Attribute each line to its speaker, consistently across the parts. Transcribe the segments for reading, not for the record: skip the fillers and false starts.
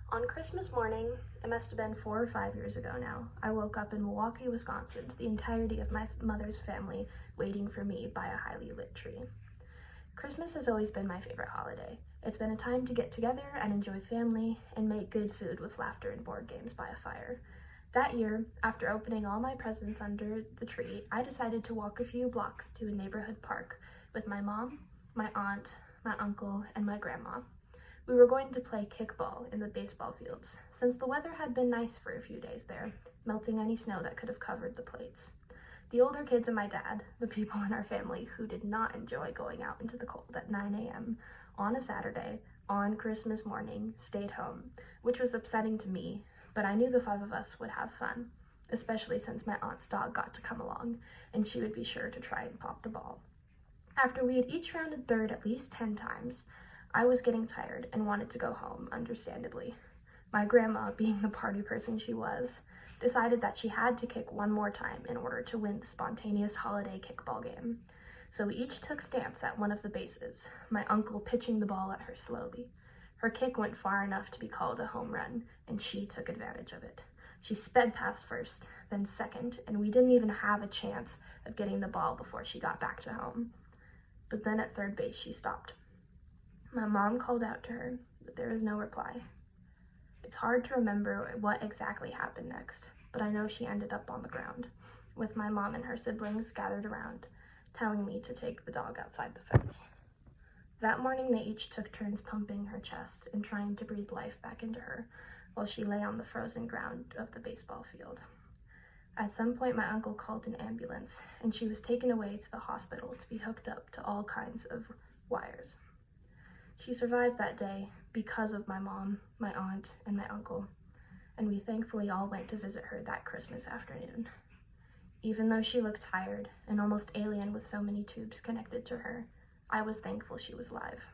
Speaker 1: On Christmas morning, it must have been 4 or 5 years ago now, I woke up in Milwaukee, Wisconsin to the entirety of my mother's family waiting for me by a highly lit tree. Christmas has always been my favorite holiday. It's been a time to get together and enjoy family and make good food with laughter and board games by a fire. That year, after opening all my presents under the tree, I decided to walk a few blocks to a neighborhood park with my mom, my aunt, my uncle, and my grandma. We were going to play kickball in the baseball fields, since the weather had been nice for a few days there, melting any snow that could have covered the plates. The older kids and my dad, the people in our family who did not enjoy going out into the cold at 9 a.m. on a Saturday, on Christmas morning, stayed home, which was upsetting to me, but I knew the 5 of us would have fun, especially since my aunt's dog got to come along, and she would be sure to try and pop the ball. After we had each rounded third at least 10 times, I was getting tired and wanted to go home, understandably. My grandma, being the party person she was, decided that she had to kick one more time in order to win the spontaneous holiday kickball game. So we each took stance at one of the bases, my uncle pitching the ball at her slowly. Her kick went far enough to be called a home run, and she took advantage of it. She sped past first, then second, and we didn't even have a chance of getting the ball before she got back to home. But then at third base, she stopped. My mom called out to her, but there was no reply. It's hard to remember what exactly happened next, but I know she ended up on the ground, with my mom and her siblings gathered around, telling me to take the dog outside the fence. That morning, they each took turns pumping her chest and trying to breathe life back into her, while she lay on the frozen ground of the baseball field. At some point, my uncle called an ambulance, and she was taken away to the hospital to be hooked up to all kinds of wires. She survived that day because of my mom, my aunt, and my uncle, and we thankfully all went to visit her that Christmas afternoon. Even though she looked tired and almost alien with so many tubes connected to her, I was thankful she was alive.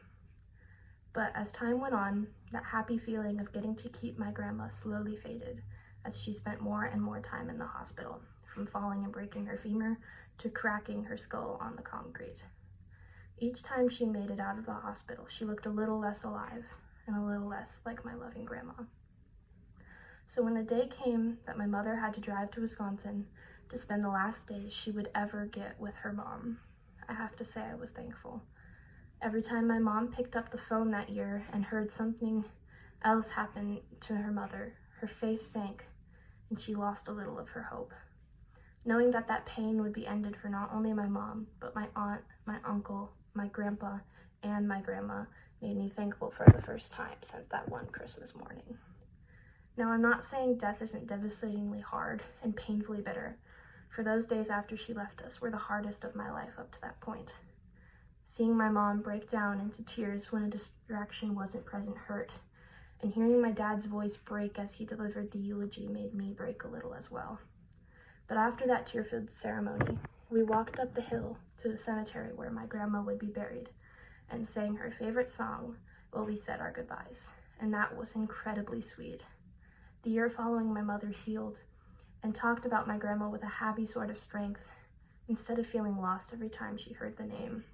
Speaker 1: But as time went on, that happy feeling of getting to keep my grandma slowly faded as she spent more and more time in the hospital, from falling and breaking her femur to cracking her skull on the concrete. Each time she made it out of the hospital, she looked a little less alive and a little less like my loving grandma. So when the day came that my mother had to drive to Wisconsin to spend the last days she would ever get with her mom, I have to say I was thankful. Every time my mom picked up the phone that year and heard something else happen to her mother, her face sank and she lost a little of her hope. Knowing that that pain would be ended for not only my mom, but my aunt, my uncle, my grandpa, and my grandma made me thankful for the first time since that one Christmas morning. Now, I'm not saying death isn't devastatingly hard and painfully bitter, for those days after she left us were the hardest of my life up to that point. Seeing my mom break down into tears when a distraction wasn't present hurt, and hearing my dad's voice break as he delivered the eulogy made me break a little as well. But after that tear-filled ceremony, we walked up the hill to a cemetery where my grandma would be buried and sang her favorite song while we said our goodbyes, and that was incredibly sweet. The year following, my mother healed and talked about my grandma with a happy sort of strength instead of feeling lost every time she heard the name.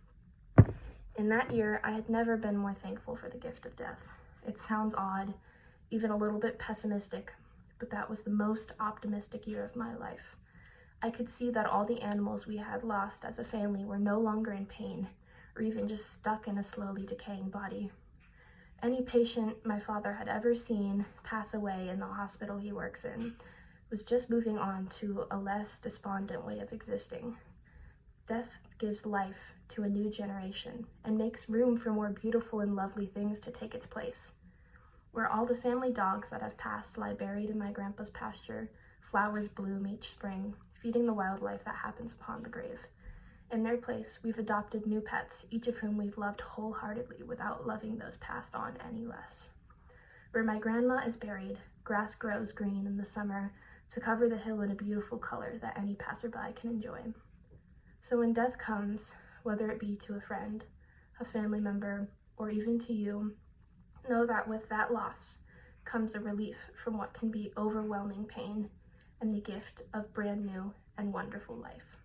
Speaker 1: In that year, I had never been more thankful for the gift of death. It sounds odd, even a little bit pessimistic, but that was the most optimistic year of my life. I could see that all the animals we had lost as a family were no longer in pain, or even just stuck in a slowly decaying body. Any patient my father had ever seen pass away in the hospital he works in was just moving on to a less despondent way of existing. Death gives life to a new generation and makes room for more beautiful and lovely things to take its place. Where all the family dogs that have passed lie buried in my grandpa's pasture, flowers bloom each spring, feeding the wildlife that happens upon the grave. In their place, we've adopted new pets, each of whom we've loved wholeheartedly without loving those passed on any less. Where my grandma is buried, grass grows green in the summer to cover the hill in a beautiful color that any passerby can enjoy. So when death comes, whether it be to a friend, a family member, or even to you, know that with that loss comes a relief from what can be overwhelming pain and the gift of brand new and wonderful life.